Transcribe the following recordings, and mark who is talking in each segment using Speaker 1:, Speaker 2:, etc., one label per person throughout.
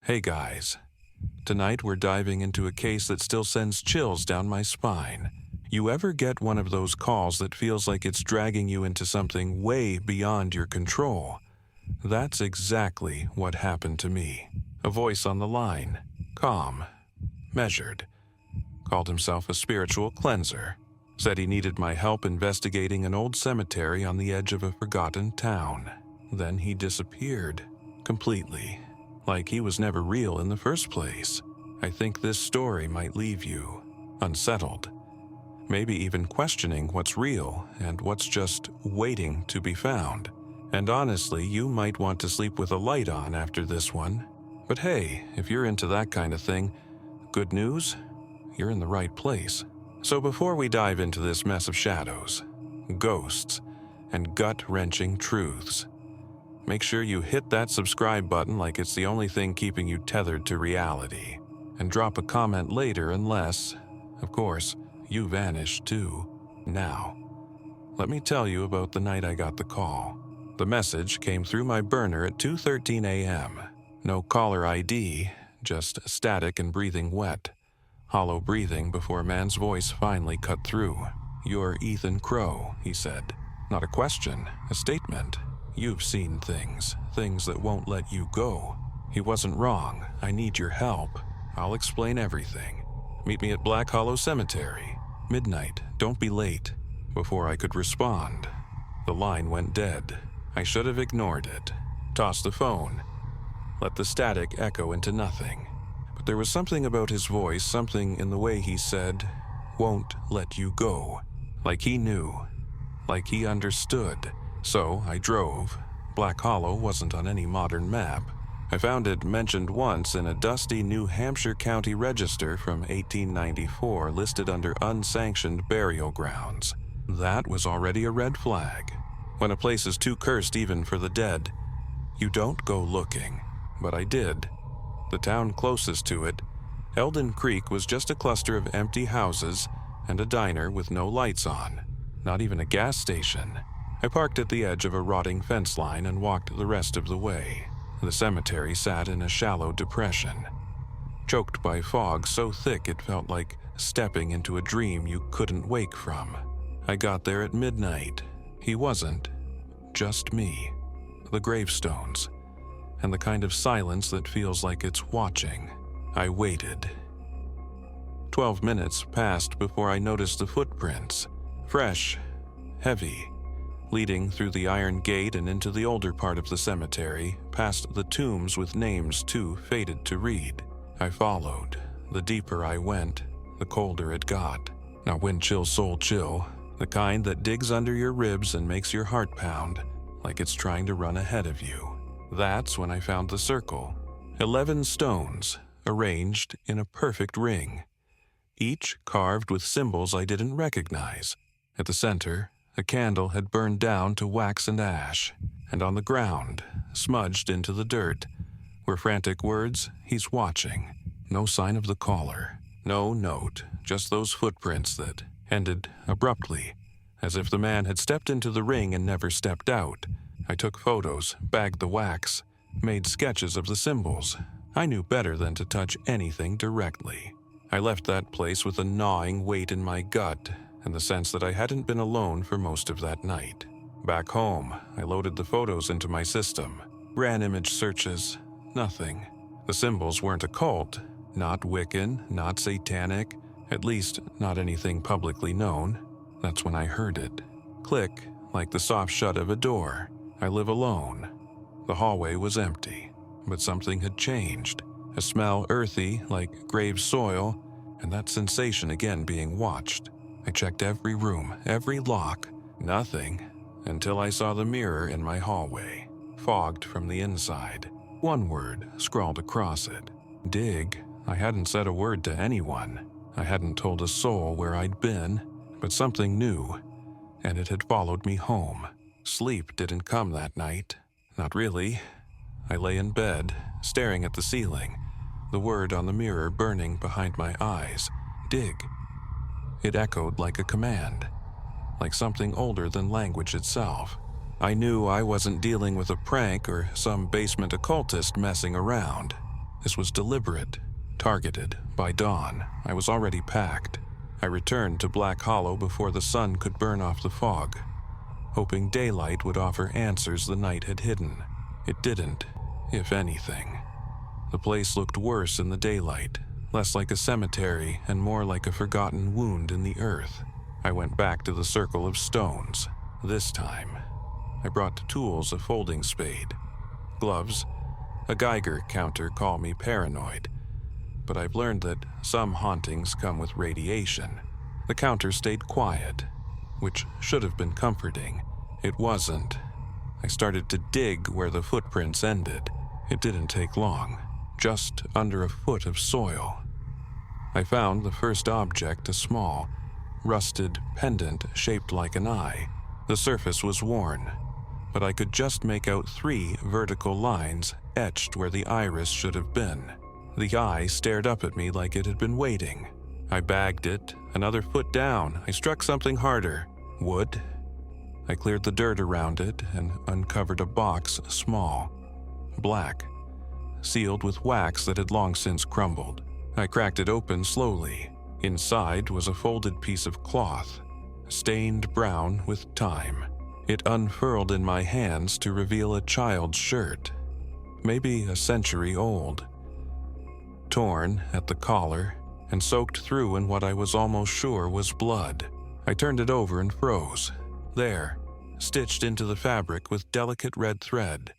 Speaker 1: Hey guys, tonight we're diving into a case that still sends chills down my spine. You ever get one of those calls that feels like it's dragging you into something way beyond your control? That's exactly what happened to me. A voice on the line, calm, measured, called himself a spiritual cleanser, said he needed my help investigating an old cemetery on the edge of a forgotten town. Then he disappeared, completely, like he was never real in the first place. I think this story might leave you unsettled, maybe even questioning what's real and what's just waiting to be found. And honestly, you might want to sleep with a light on after this one. But hey, if you're into that kind of thing, good news, you're in the right place. So before we dive into this mess of shadows, ghosts, and gut-wrenching truths, make sure you hit that subscribe button like it's the only thing keeping you tethered to reality. And drop a comment later unless, of course, you vanish too. Now, let me tell you about the night I got the call. The message came through my burner at 2:13 a.m. No caller ID, just static and breathing wet. Hollow breathing before a man's voice finally cut through. "You're Ethan Crow," he said. Not a question, a statement. "You've seen things that won't let you go." He wasn't wrong. "I need your help. I'll explain everything. Meet me at Black Hollow Cemetery. Midnight, don't be late." Before I could respond, the line went dead. I should have ignored it, tossed the phone, let the static echo into nothing. But there was something about his voice, something in the way he said, "won't let you go." Like he knew, like he understood. So I drove. Black Hollow wasn't on any modern map. I found it mentioned once in a dusty New Hampshire county register from 1894 listed under unsanctioned burial grounds. That was already a red flag. When a place is too cursed even for the dead, you don't go looking. But I did. The town closest to it, Eldon Creek, was just a cluster of empty houses and a diner with no lights on, not even a gas station. I parked at the edge of a rotting fence line and walked the rest of the way. The cemetery sat in a shallow depression, choked by fog so thick it felt like stepping into a dream you couldn't wake from. I got there at midnight. He wasn't, just me, the gravestones, and the kind of silence that feels like it's watching. I waited. 12 minutes passed before I noticed the footprints, fresh, heavy, leading through the iron gate and into the older part of the cemetery, past the tombs with names too faded to read. I followed. The deeper I went, the colder it got. Not wind chill, soul chill, the kind that digs under your ribs and makes your heart pound like it's trying to run ahead of you. That's when I found the circle. 11 stones, arranged in a perfect ring, each carved with symbols I didn't recognize. At the center, a candle had burned down to wax and ash, and on the ground, smudged into the dirt, were frantic words, "He's watching." No sign of the caller, no note, just those footprints that ended abruptly, as if the man had stepped into the ring and never stepped out. I took photos, bagged the wax, made sketches of the symbols. I knew better than to touch anything directly. I left that place with a gnawing weight in my gut and the sense that I hadn't been alone for most of that night. Back home, I loaded the photos into my system, ran image searches, nothing. The symbols weren't occult, not Wiccan, not satanic, at least not anything publicly known. That's when I heard it. Click, like the soft shut of a door. I live alone. The hallway was empty, but something had changed. A smell earthy, like grave soil, and that sensation again being watched. I checked every room, every lock, nothing, until I saw the mirror in my hallway, fogged from the inside. One word scrawled across it. Dig. I hadn't said a word to anyone. I hadn't told a soul where I'd been, but something knew, and it had followed me home. Sleep didn't come that night. Not really. I lay in bed, staring at the ceiling, the word on the mirror burning behind my eyes. Dig. It echoed like a command, like something older than language itself. I knew I wasn't dealing with a prank or some basement occultist messing around. This was deliberate, targeted. By dawn, I was already packed. I returned to Black Hollow before the sun could burn off the fog, hoping daylight would offer answers the night had hidden. It didn't, if anything. The place looked worse in the daylight, less like a cemetery and more like a forgotten wound in the earth. I went back to the circle of stones. This time, I brought the tools: a folding spade, gloves, a Geiger counter. Call me paranoid, but I've learned that some hauntings come with radiation. The counter stayed quiet, which should have been comforting. It wasn't. I started to dig where the footprints ended. It didn't take long, just under a foot of soil. I found the first object: a small, rusted pendant shaped like an eye. The surface was worn, but I could just make out 3 vertical lines etched where the iris should have been. The eye stared up at me like it had been waiting. I bagged it. Another foot down, I struck something harder. Wood. I cleared the dirt around it and uncovered a box, small, black, sealed with wax that had long since crumbled. I cracked it open slowly. Inside was a folded piece of cloth, stained brown with time. It unfurled in my hands to reveal a child's shirt, maybe a century old, torn at the collar and soaked through in what I was almost sure was blood. I turned it over and froze. There, stitched into the fabric with delicate red thread,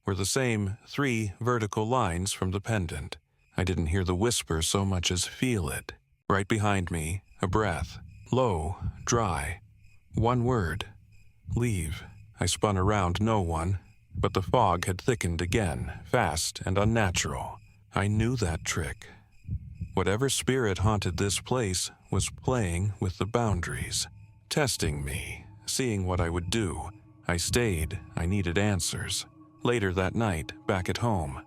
Speaker 1: were the same 3 vertical lines from the pendant. I didn't hear the whisper so much as feel it. Right behind me, a breath, low, dry. One word: leave. I spun around. No one, but the fog had thickened again, fast and unnatural. I knew that trick. Whatever spirit haunted this place was playing with the boundaries, testing me, seeing what I would do. I stayed. I needed answers. Later that night, back at home,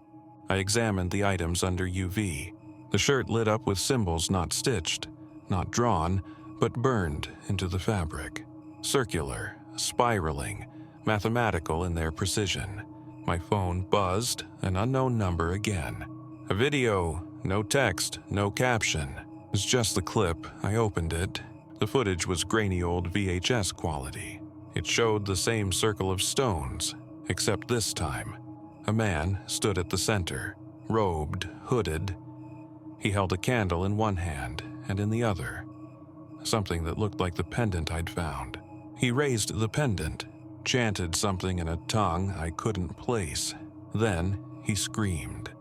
Speaker 1: I examined the items under UV. The shirt lit up with symbols not stitched, not drawn, but burned into the fabric. Circular, spiraling, mathematical in their precision. My phone buzzed, an unknown number again. A video, no text, no caption. It was just the clip. I opened it. The footage was grainy old VHS quality. It showed the same circle of stones, except this time, a man stood at the center, robed, hooded. He held a candle in one hand and in the other, something that looked like the pendant I'd found. He raised the pendant, chanted something in a tongue I couldn't place. Then he screamed.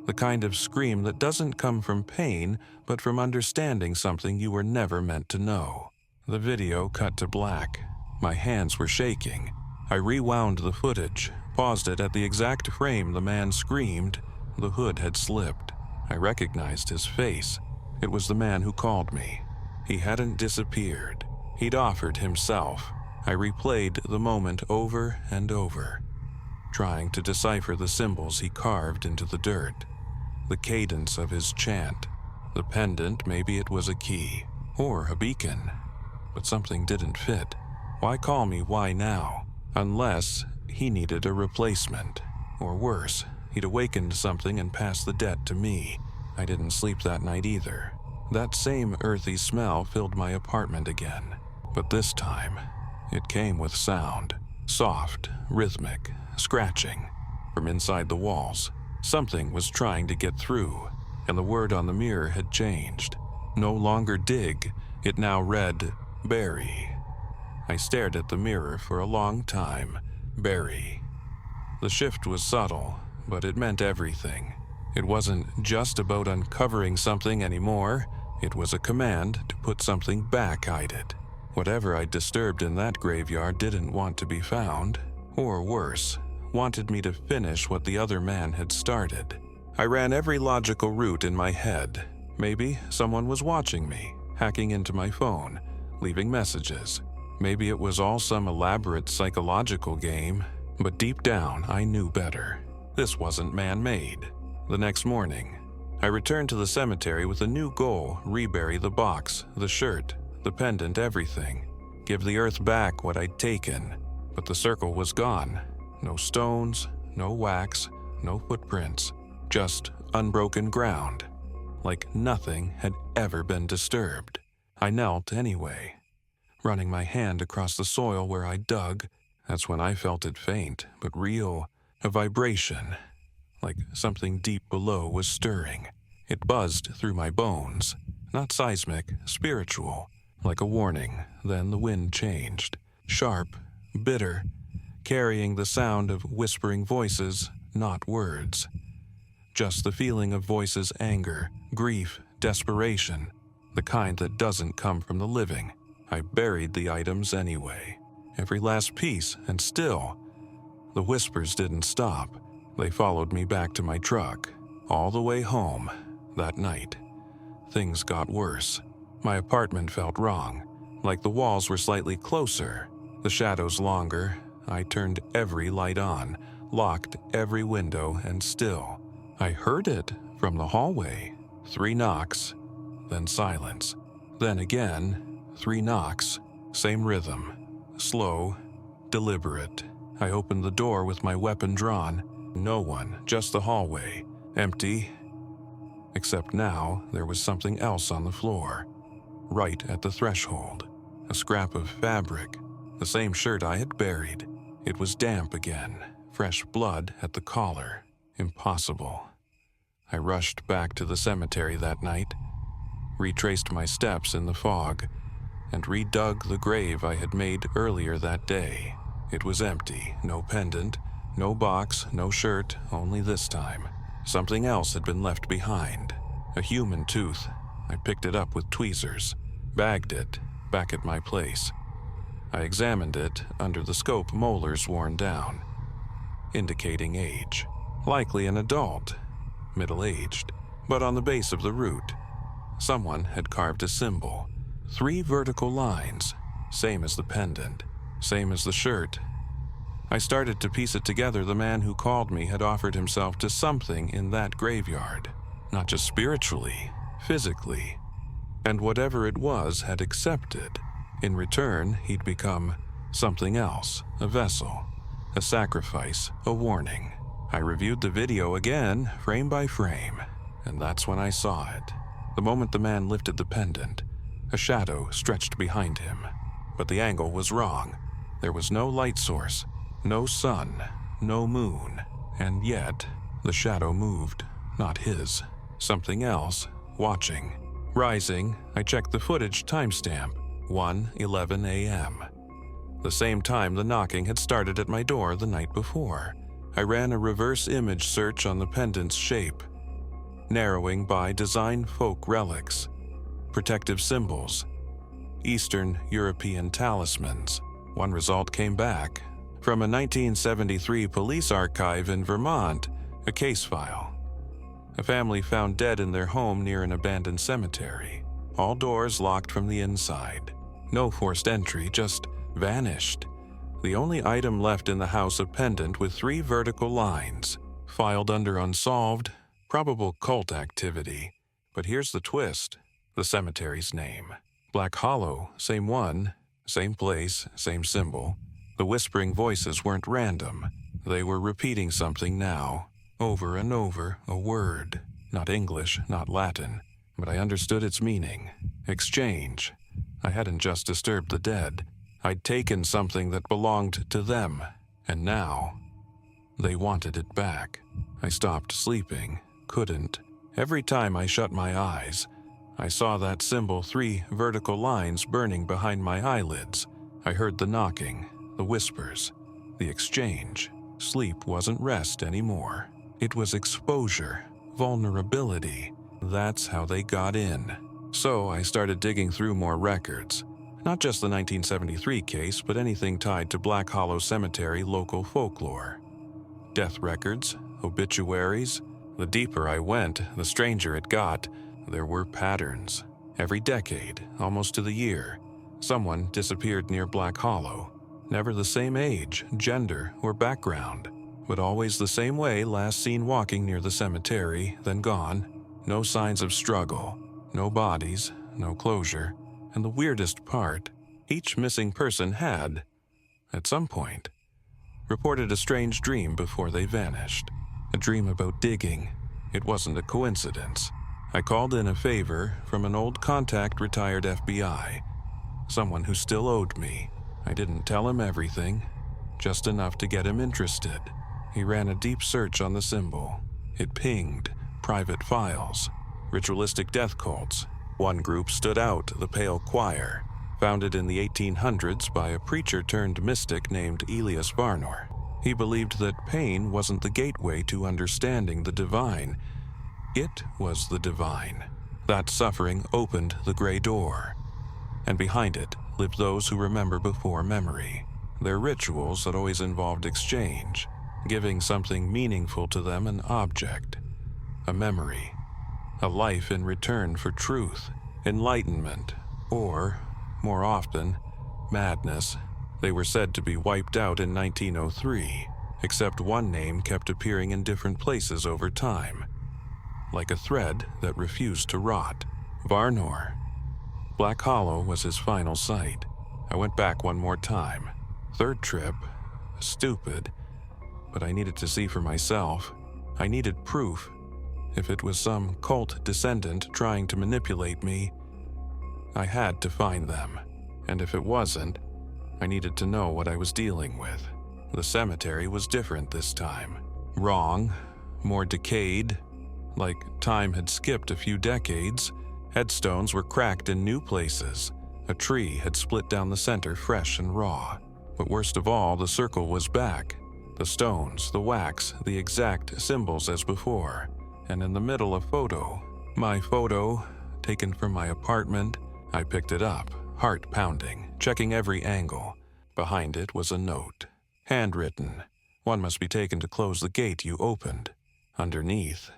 Speaker 1: The kind of scream that doesn't come from pain, but from understanding something you were never meant to know. The video cut to black. My hands were shaking. I rewound the footage, paused it at the exact frame the man screamed. The hood had slipped. I recognized his face. It was the man who called me. He hadn't disappeared. He'd offered himself. I replayed the moment over and over, trying to decipher the symbols he carved into the dirt, the cadence of his chant. The pendant, maybe it was a key, or a beacon, but something didn't fit. Why call me? Why now? Unless he needed a replacement, or worse, he'd awakened something and passed the debt to me. I didn't sleep that night either. That same earthy smell filled my apartment again, but this time, it came with sound. Soft, rhythmic, scratching from inside the walls. Something was trying to get through, and the word on the mirror had changed. No longer dig, it now read, bury. I stared at the mirror for a long time. Bury. The shift was subtle, but it meant everything. It wasn't just about uncovering something anymore. It was a command to put something back I'd it. Whatever I'd disturbed in that graveyard didn't want to be found, or worse, wanted me to finish what the other man had started. I ran every logical route in my head. Maybe someone was watching me, hacking into my phone, leaving messages. Maybe it was all some elaborate psychological game, but deep down I knew better. This wasn't man-made. The next morning, I returned to the cemetery with a new goal: rebury the box, the shirt, the pendant, everything. Give the earth back what I'd taken. But the circle was gone. No stones, no wax, no footprints. just unbroken ground, like nothing had ever been disturbed. I knelt anyway, running my hand across the soil where I dug. That's when I felt it faint, but real, a vibration, like something deep below was stirring. It buzzed through my bones, not seismic, spiritual, like a warning. Then the wind changed, sharp, bitter, carrying the sound of whispering voices, not words. Just the feeling of voices, anger, grief, desperation, the kind that doesn't come from the living. I buried the items anyway, every last piece, and still, the whispers didn't stop. They followed me back to my truck, all the way home. That night, things got worse. My apartment felt wrong, like the walls were slightly closer, the shadows longer. I turned every light on, locked every window, and still, I heard it from the hallway. 3 knocks, then silence. Then again, 3 knocks, same rhythm, slow, deliberate. I opened the door with my weapon drawn. No one, just the hallway, empty. Except now, there was something else on the floor, right at the threshold. A scrap of fabric, the same shirt I had buried. It was damp again, fresh blood at the collar. Impossible. I rushed back to the cemetery that night, retraced my steps in the fog, and redug the grave I had made earlier that day. It was empty, no pendant, no box, no shirt, only this time, something else had been left behind. A human tooth. I picked it up with tweezers, bagged it, back at my place. I examined it. Under the scope, molars worn down, indicating age. Likely an adult, middle-aged. But on the base of the root, someone had carved a symbol. 3 vertical lines, same as the pendant, same as the shirt. I started to piece it together. The man who called me had offered himself to something in that graveyard, not just spiritually, physically. And whatever it was had accepted. In return, he'd become something else, a vessel, a sacrifice, a warning. I reviewed the video again, frame by frame, and that's when I saw it. The moment the man lifted the pendant, a shadow stretched behind him. But the angle was wrong. There was no light source, no sun, no moon, and yet the shadow moved, not his. Something else, watching. Rising, I checked the footage timestamp, 1:11 a.m. The same time the knocking had started at my door the night before. I ran a reverse image search on the pendant's shape, narrowing by design folk relics, protective symbols, Eastern European talismans. One result came back. From a 1973 police archive in Vermont, a case file. A family found dead in their home near an abandoned cemetery. All doors locked from the inside. No forced entry, just vanished. The only item left in the house, a pendant with 3 vertical lines. Filed under unsolved, probable cult activity. But here's the twist. The cemetery's name. Black Hollow, same one, same place, same symbol. The whispering voices weren't random. They were repeating something now, over and over, a word. Not English, not Latin, but I understood its meaning. Exchange. I hadn't just disturbed the dead. I'd taken something that belonged to them, and now they wanted it back. I stopped sleeping, couldn't. Every time I shut my eyes, I saw that symbol, 3 vertical lines burning behind my eyelids. I heard the knocking, the whispers, the exchange. Sleep wasn't rest anymore. It was exposure, vulnerability. That's how they got in. So I started digging through more records. Not just the 1973 case, but anything tied to Black Hollow Cemetery local folklore. Death records, obituaries. The deeper I went, the stranger it got. There were patterns. Every decade, almost to the year, someone disappeared near Black Hollow. Never the same age, gender, or background, but always the same way, last seen walking near the cemetery, then gone. No signs of struggle, no bodies, no closure. And the weirdest part, each missing person had, at some point, reported a strange dream before they vanished. A dream about digging, It wasn't a coincidence. I called in a favor from an old contact retired FBI, someone who still owed me. I didn't tell him everything, just enough to get him interested. He ran a deep search on the symbol. It pinged private files, ritualistic death cults. One group stood out, the Pale Choir, founded in the 1800s by a preacher-turned-mystic named Elias Varnor. He believed that pain wasn't the gateway to understanding the divine. It was the divine. That suffering opened the gray door. And behind it lived those who remember before memory. Their rituals had always involved exchange, giving something meaningful to them, an object, a memory, a life in return for truth, enlightenment, or, more often, madness. They were said to be wiped out in 1903, except one name kept appearing in different places over time, like a thread that refused to rot. Varnor. Black Hollow was his final site. I went back one more time. Third trip. Stupid. But I needed to see for myself. I needed proof. If it was some cult descendant trying to manipulate me, I had to find them. And if it wasn't, I needed to know what I was dealing with. The cemetery was different this time. Wrong, more decayed, like time had skipped a few decades. Headstones were cracked in new places. A tree had split down the center, fresh and raw. But worst of all, the circle was back. The stones, the wax, the exact symbols as before. And in the middle, a photo. My photo, taken from my apartment. I picked it up, heart pounding, checking every angle. Behind it was a note. Handwritten. One must be taken to close the gate you opened. Underneath,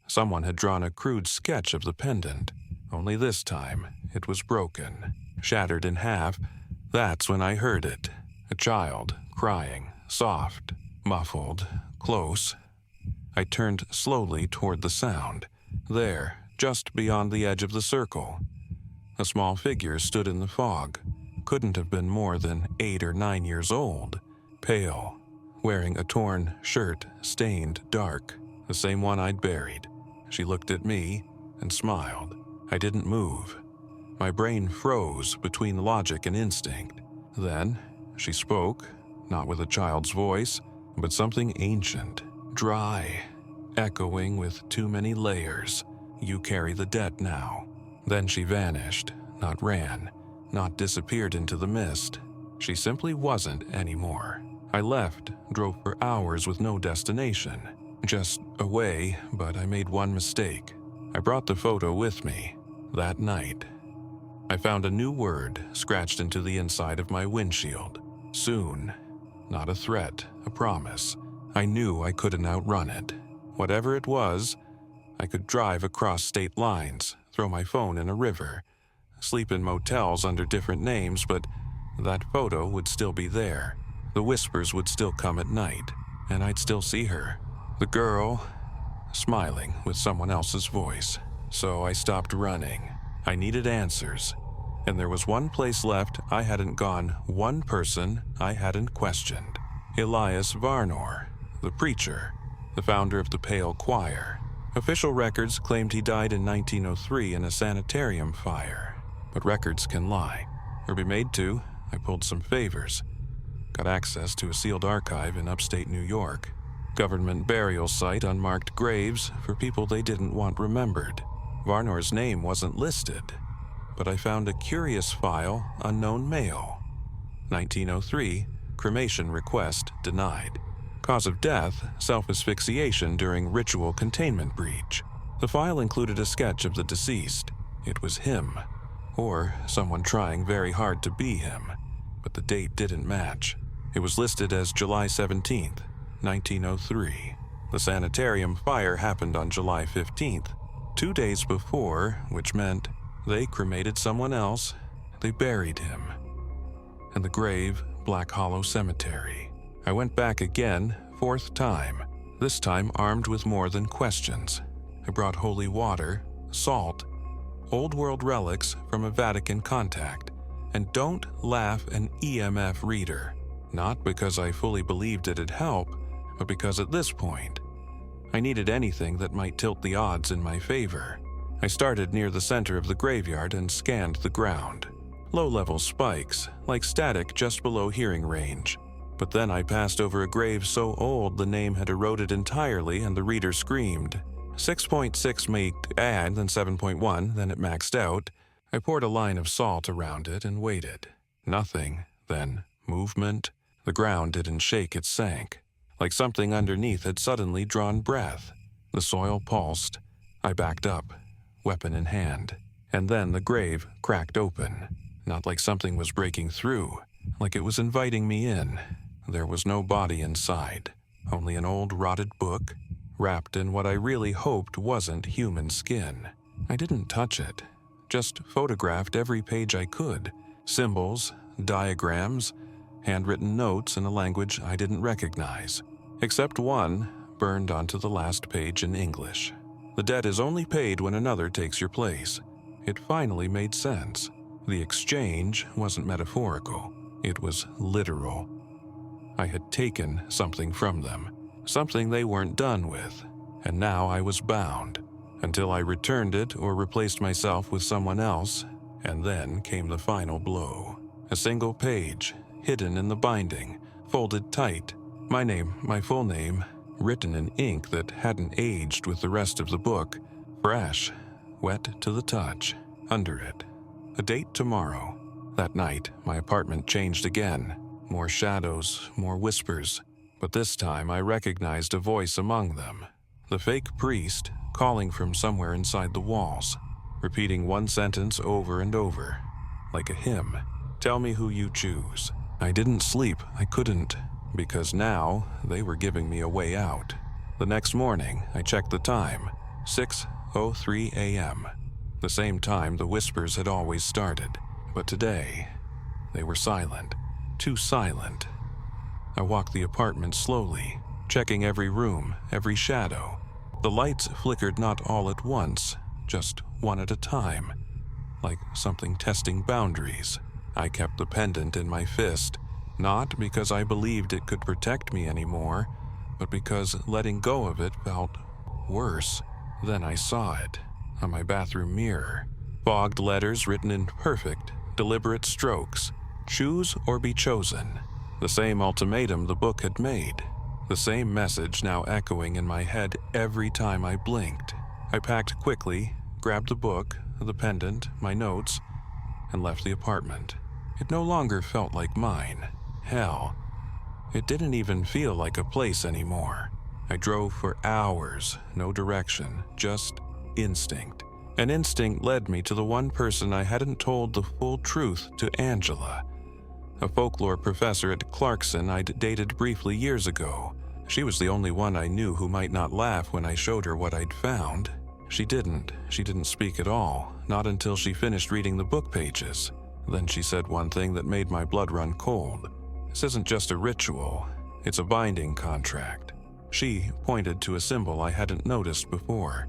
Speaker 1: someone had drawn a crude sketch of the pendant. Only this time, it was broken, shattered in half. That's when I heard it. A child, crying, soft, muffled, close. I turned slowly toward the sound. There, just beyond the edge of the circle, a small figure stood in the fog. Couldn't have been more than 8 or 9 years old. Pale, wearing a torn shirt, stained dark, the same one I'd buried. She looked at me and smiled. I didn't move. My brain froze between logic and instinct. Then she spoke, not with a child's voice, but something ancient, dry, echoing with too many layers. You carry the debt now. Then she vanished, not ran, not disappeared into the mist. She simply wasn't anymore. I left, drove for hours with no destination. Just away, but I made one mistake. I brought the photo with me. That night, I found a new word scratched into the inside of my windshield. Soon. Not a threat, a promise. I knew I couldn't outrun it. Whatever it was, I could drive across state lines, throw my phone in a river, sleep in motels under different names, but that photo would still be there. The whispers would still come at night, and I'd still see her. The girl, smiling with someone else's voice. So I stopped running. I needed answers. And there was one place left I hadn't gone, one person I hadn't questioned. Elias Varnor, the preacher, the founder of the Pale Choir. Official records claimed he died in 1903 in a sanitarium fire. But records can lie, or be made to. I pulled some favors. Got access to a sealed archive in upstate New York. Government burial site unmarked graves for people they didn't want remembered. Varnor's name wasn't listed, but I found a curious file, unknown male. 1903, cremation request denied. Cause of death, self-asphyxiation during ritual containment breach. The file included a sketch of the deceased. It was him, or someone trying very hard to be him, but the date didn't match. It was listed as July 17th, 1903. The sanitarium fire happened on July 15th, 2 days before, which meant they cremated someone else. They buried him. And the grave, Black Hollow Cemetery. I went back again, 4th time, this time armed with more than questions. I brought holy water, salt, old world relics from a Vatican contact, and don't laugh, an EMF reader. Not because I fully believed it'd help, but because at this point, I needed anything that might tilt the odds in my favor. I started near the center of the graveyard and scanned the ground. Low-level spikes, like static just below hearing range. But then I passed over a grave so old the name had eroded entirely and the reader screamed. 6.6 made add, then 7.1, then it maxed out. I poured a line of salt around it and waited. Nothing, then movement. The ground didn't shake, it sank. Like something underneath had suddenly drawn breath. The soil pulsed. I backed up, weapon in hand. And then the grave cracked open. Not like something was breaking through, like it was inviting me in. There was no body inside, only an old rotted book, wrapped in what I really hoped wasn't human skin. I didn't touch it, just photographed every page I could. Symbols, diagrams, handwritten notes in a language I didn't recognize. Except one, burned onto the last page in English. The debt is only paid when another takes your place. It finally made sense. The exchange wasn't metaphorical, it was literal. I had taken something from them, something they weren't done with, and now I was bound, until I returned it or replaced myself with someone else, and then came the final blow. A single page, hidden in the binding, folded tight, my name, my full name, written in ink that hadn't aged with the rest of the book, fresh, wet to the touch, under it. A date tomorrow. That night, my apartment changed again. More shadows, more whispers. But this time I recognized a voice among them. The fake priest, calling from somewhere inside the walls, repeating one sentence over and over, like a hymn. Tell me who you choose. I didn't sleep, I couldn't, because now they were giving me a way out. The next morning, I checked the time, 6:03 a.m. The same time the whispers had always started, but today, they were silent, too silent. I walked the apartment slowly, checking every room, every shadow. The lights flickered not all at once, just one at a time, like something testing boundaries. I kept the pendant in my fist, not because I believed it could protect me anymore, but because letting go of it felt worse. Then I saw it. On my bathroom mirror, fogged letters written in perfect, deliberate strokes. Choose or be chosen. The same ultimatum the book had made. The same message now echoing in my head every time I blinked. I packed quickly, grabbed the book, the pendant, my notes, and left the apartment. It no longer felt like mine. Hell, it didn't even feel like a place anymore. I drove for hours, no direction, just instinct. An instinct led me to the one person I hadn't told the full truth to, Angela, a folklore professor at Clarkson I'd dated briefly years ago. She was the only one I knew who might not laugh when I showed her what I'd found. She didn't speak at all, not until she finished reading the book pages. Then she said one thing that made my blood run cold. This isn't just a ritual, it's a binding contract. She pointed to a symbol I hadn't noticed before.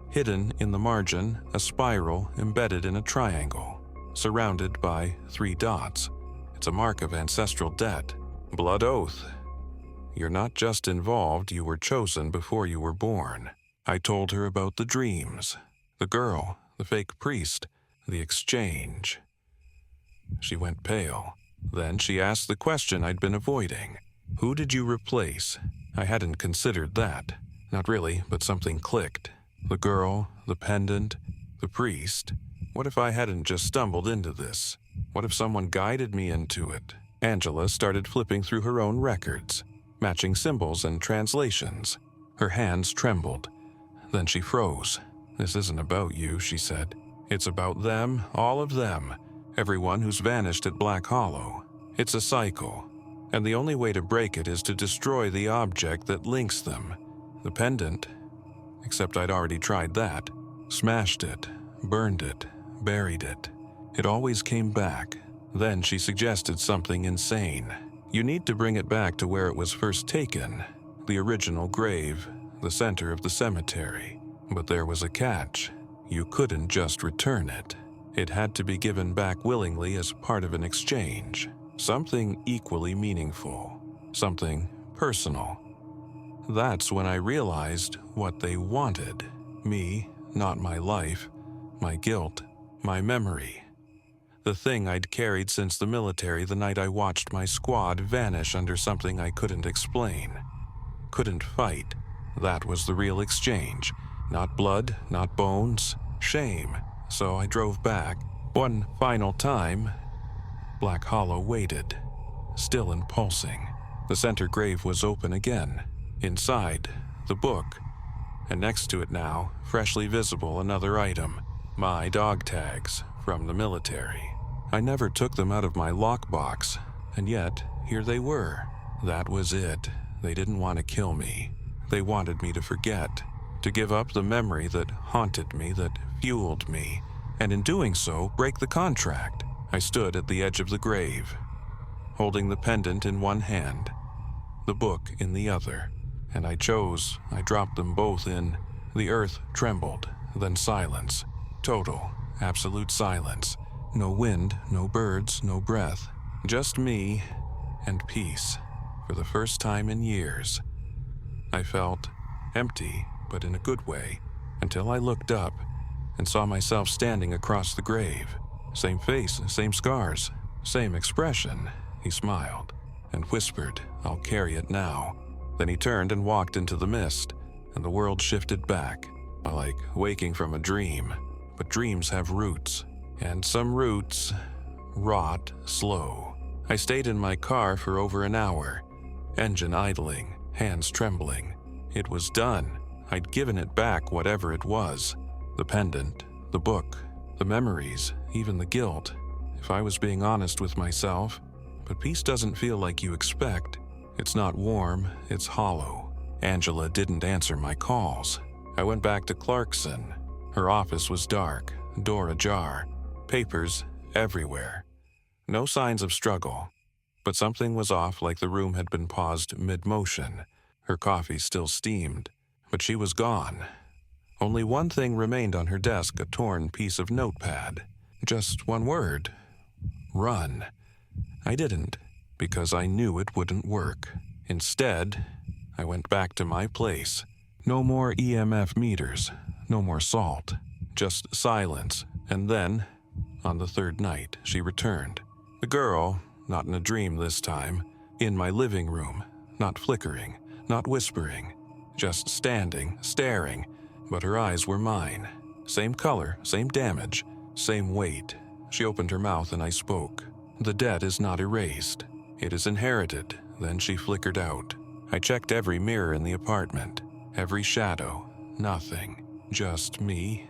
Speaker 1: Hidden in the margin, a spiral embedded in a triangle, surrounded by 3 dots. It's a mark of ancestral debt. Blood oath. You're not just involved, you were chosen before you were born. I told her about the dreams, the girl, the fake priest, the exchange. She went pale. Then she asked the question I'd been avoiding. Who did you replace? I hadn't considered that. Not really, but something clicked. The girl, the pendant, the priest. What if I hadn't just stumbled into this? What if someone guided me into it? Angela started flipping through her own records, matching symbols and translations. Her hands trembled. Then she froze. This isn't about you, she said. It's about them, all of them, everyone who's vanished at Black Hollow. It's a cycle, and the only way to break it is to destroy the object that links them. The pendant. Except I'd already tried that. Smashed it, burned it, buried it. It always came back. Then she suggested something insane. You need to bring it back to where it was first taken, the original grave, the center of the cemetery. But there was a catch. You couldn't just return it. It had to be given back willingly as part of an exchange. Something equally meaningful. Something personal. That's when I realized what they wanted. Me, not my life, my guilt, my memory. The thing I'd carried since the military the night I watched my squad vanish under something I couldn't explain. Couldn't fight. That was the real exchange. Not blood, not bones, shame. So I drove back. One final time. Black Hollow waited, still and pulsing. The center grave was open again. Inside, the book. And next to it now, freshly visible, another item. My dog tags from the military. I never took them out of my lockbox, and yet, here they were. That was it. They didn't want to kill me. They wanted me to forget, to give up the memory that haunted me, that fueled me, and in doing so, break the contract. I stood at the edge of the grave, holding the pendant in one hand, the book in the other, and I dropped them both in. The earth trembled, then silence. Total, absolute silence. No wind, no birds, no breath. Just me and peace. For the first time in years. I felt empty, but in a good way, until I looked up and saw myself standing across the grave. Same face, same scars, same expression. He smiled and whispered, "I'll carry it now." Then he turned and walked into the mist, and the world shifted back, like waking from a dream. But dreams have roots, and some roots rot slow. I stayed in my car for over an hour, engine idling, hands trembling. It was done. I'd given it back, whatever it was. The pendant, the book, the memories, even the guilt, if I was being honest with myself. But peace doesn't feel like you expect. It's not warm, it's hollow. Angela didn't answer my calls. I went back to Clarkson. Her office was dark, door ajar, papers everywhere. No signs of struggle, but something was off, like the room had been paused mid-motion. Her coffee still steamed, but she was gone. Only one thing remained on her desk, a torn piece of notepad. Just one word. Run. I didn't, because I knew it wouldn't work. Instead, I went back to my place. No more EMF meters, no more salt, just silence. And then, on the third night, she returned. The girl, not in a dream this time, in my living room, not flickering, not whispering, just standing, staring, but her eyes were mine. Same color, same damage, same weight. She opened her mouth and I spoke. The debt is not erased. It is inherited. Then she flickered out. I checked every mirror in the apartment, every shadow, nothing, just me,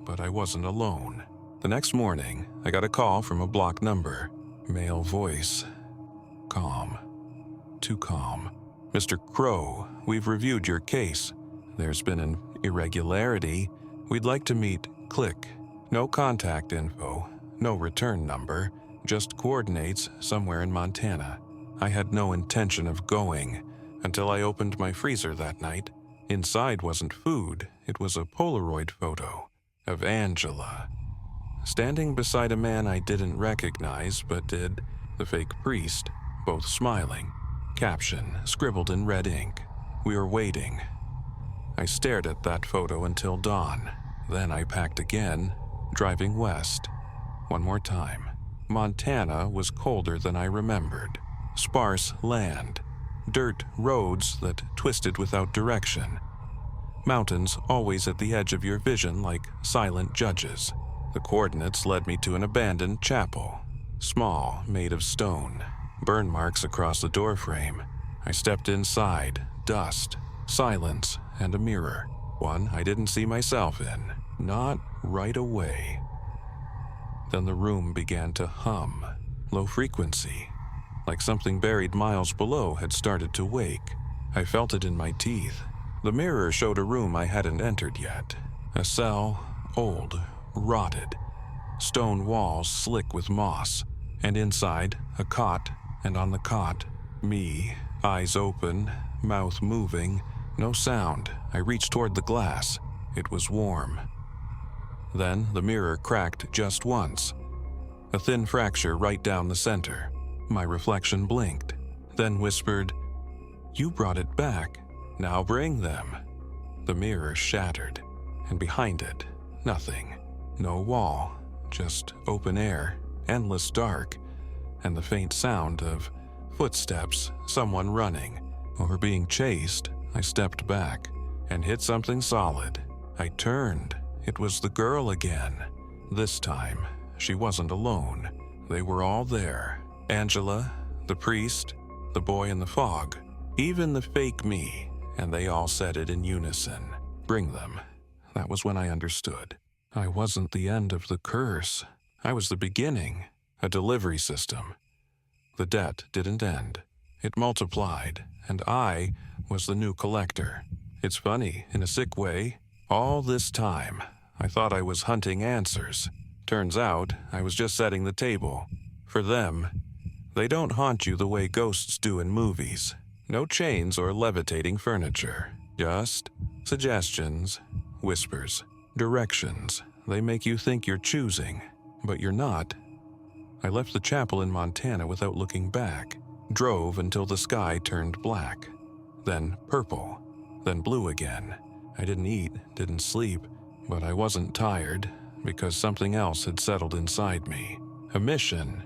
Speaker 1: but I wasn't alone. The next morning, I got a call from a blocked number. Male voice. Calm. Too calm. "Mr. Crow, we've reviewed your case. There's been an irregularity. We'd like to meet. Click. No contact info, no return number, just coordinates somewhere in Montana." I had no intention of going until I opened my freezer that night. Inside wasn't food, it was a Polaroid photo of Angela, standing beside a man I didn't recognize but did, the fake priest, both smiling. Caption scribbled in red ink. "We are waiting." I stared at that photo until dawn. Then I packed again, driving west. One more time. Montana was colder than I remembered. Sparse land. Dirt roads that twisted without direction. Mountains always at the edge of your vision like silent judges. The coordinates led me to an abandoned chapel. Small, made of stone. Burn marks across the doorframe. I stepped inside. Dust, silence, and a mirror. One I didn't see myself in. Not right away. Then the room began to hum. Low frequency. Like something buried miles below had started to wake. I felt it in my teeth. The mirror showed a room I hadn't entered yet. A cell, old, rotted. Stone walls slick with moss. And inside, a cot, and on the cot, me, eyes open, mouth moving, no sound. I reached toward the glass. It was warm. Then the mirror cracked just once. A thin fracture right down the center. My reflection blinked, then whispered, "You brought it back. Now bring them. The mirror shattered, and behind it, nothing. No wall, just open air, endless dark, and the faint sound of footsteps, someone running, or being chased. I stepped back and hit something solid. I turned. It was the girl again. This time, she wasn't alone. They were all there. Angela, the priest, the boy in the fog, even the fake me, and they all said it in unison. Bring them. That was when I understood. I wasn't the end of the curse. I was the beginning, a delivery system. The debt didn't end. It multiplied, and I was the new collector. It's funny, in a sick way. All this time, I thought I was hunting answers. Turns out, I was just setting the table. For them, they don't haunt you the way ghosts do in movies. No chains or levitating furniture. Just suggestions, whispers, directions. They make you think you're choosing, but you're not. I left the chapel in Montana without looking back. Drove until the sky turned black. Then purple. Then blue again. I didn't eat, didn't sleep, but I wasn't tired because something else had settled inside me. A mission.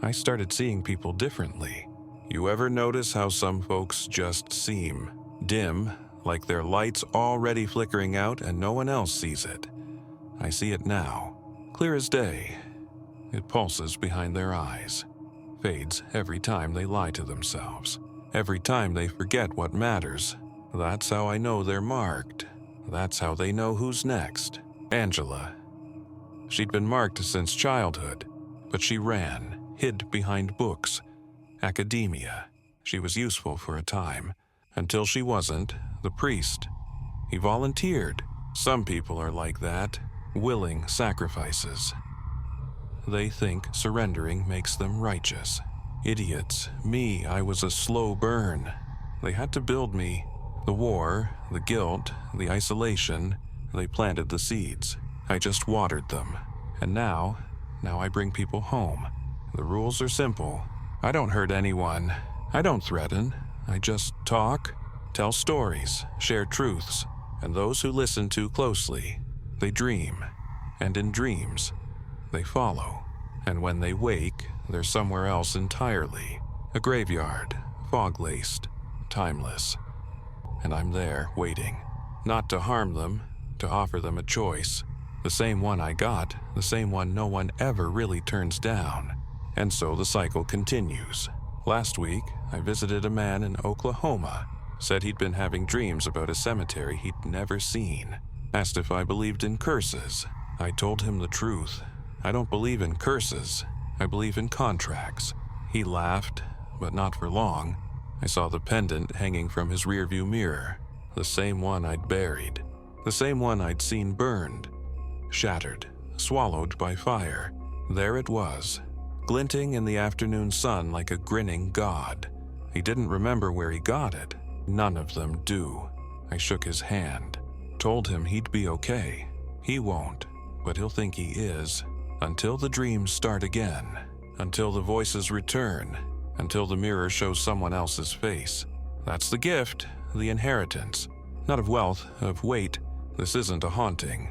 Speaker 1: I started seeing people differently. You ever notice how some folks just seem dim, like their light's already flickering out and no one else sees it? I see it now, clear as day. It pulses behind their eyes, fades every time they lie to themselves, every time they forget what matters. That's how I know they're marked. That's how they know who's next. Angela. She'd been marked since childhood, but she ran, hid behind books, academia. She was useful for a time, until she wasn't. The priest. He volunteered. Some people are like that, willing sacrifices. They think surrendering makes them righteous. Idiots. Me, I was a slow burn. They had to build me. The war, the guilt, the isolation, they planted the seeds. I just watered them. And now I bring people home. The rules are simple. I don't hurt anyone. I don't threaten. I just talk, tell stories, share truths. And those who listen too closely, they dream. And in dreams, they follow. And when they wake, they're somewhere else entirely. A graveyard, fog-laced, timeless. And I'm there, waiting. Not to harm them, to offer them a choice. The same one I got, the same one no one ever really turns down. And so the cycle continues. Last week, I visited a man in Oklahoma. Said he'd been having dreams about a cemetery he'd never seen. Asked if I believed in curses. I told him the truth. I don't believe in curses. I believe in contracts. He laughed, but not for long. I saw the pendant hanging from his rearview mirror. The same one I'd buried. The same one I'd seen burned. Shattered, swallowed by fire. There it was, glinting in the afternoon sun like a grinning god. He didn't remember where he got it. None of them do. I shook his hand. Told him he'd be okay. He won't, but he'll think he is. Until the dreams start again. Until the voices return. Until the mirror shows someone else's face. That's the gift, the inheritance. Not of wealth, of weight. This isn't a haunting.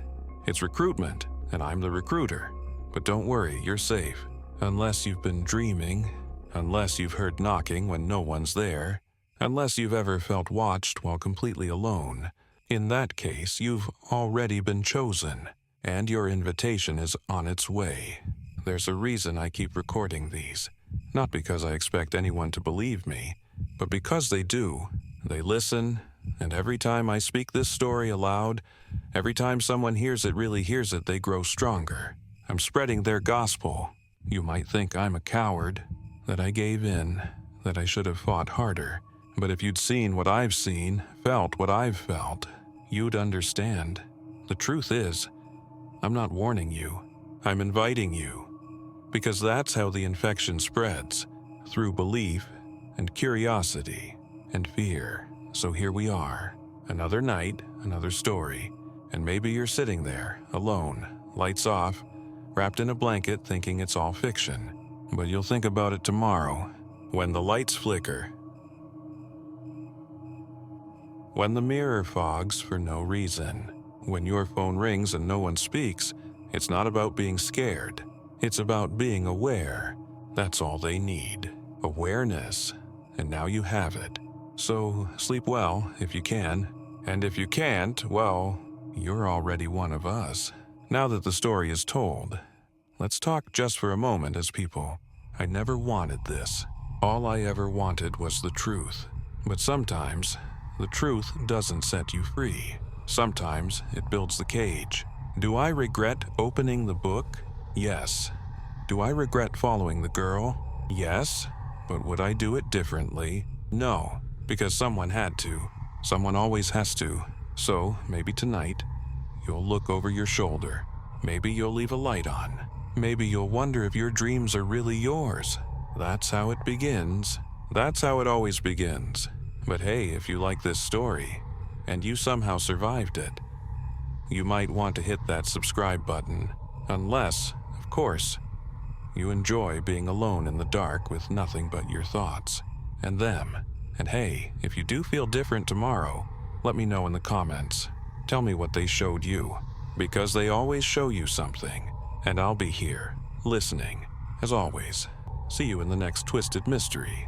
Speaker 1: It's recruitment, and I'm the recruiter. But don't worry, you're safe. Unless you've been dreaming. Unless you've heard knocking when no one's there. Unless you've ever felt watched while completely alone. In that case, you've already been chosen, and your invitation is on its way. There's a reason I keep recording these. Not because I expect anyone to believe me, but because they do. They listen, and every time I speak this story aloud, every time someone really hears it, they grow stronger. I'm spreading their gospel. You might think I'm a coward, that I gave in, that I should have fought harder. But if you'd seen what I've seen, felt what I've felt, you'd understand. The truth is, I'm not warning you. I'm inviting you. Because that's how the infection spreads, through belief and curiosity and fear. So here we are, another night, another story, and maybe you're sitting there, alone, lights off, wrapped in a blanket thinking it's all fiction. But you'll think about it tomorrow, when the lights flicker. When the mirror fogs for no reason. When your phone rings and no one speaks, it's not about being scared. It's about being aware. That's all they need. Awareness. And now you have it. So sleep well if you can. And if you can't, well, you're already one of us. Now that the story is told, let's talk just for a moment as people. I never wanted this. All I ever wanted was the truth. But sometimes, the truth doesn't set you free. Sometimes it builds the cage. Do I regret opening the book? Yes. Do I regret following the girl? Yes. But would I do it differently? No, because someone had to. Someone always has to. So maybe tonight, you'll look over your shoulder. Maybe you'll leave a light on. Maybe you'll wonder if your dreams are really yours. That's how it begins. That's how it always begins. But hey, if you like this story, and you somehow survived it, you might want to hit that subscribe button. Unless, of course, you enjoy being alone in the dark with nothing but your thoughts and them. And hey, if you do feel different tomorrow, let me know in the comments. Tell me what they showed you, because they always show you something. And I'll be here, listening, as always. See you in the next Twisted Mystery.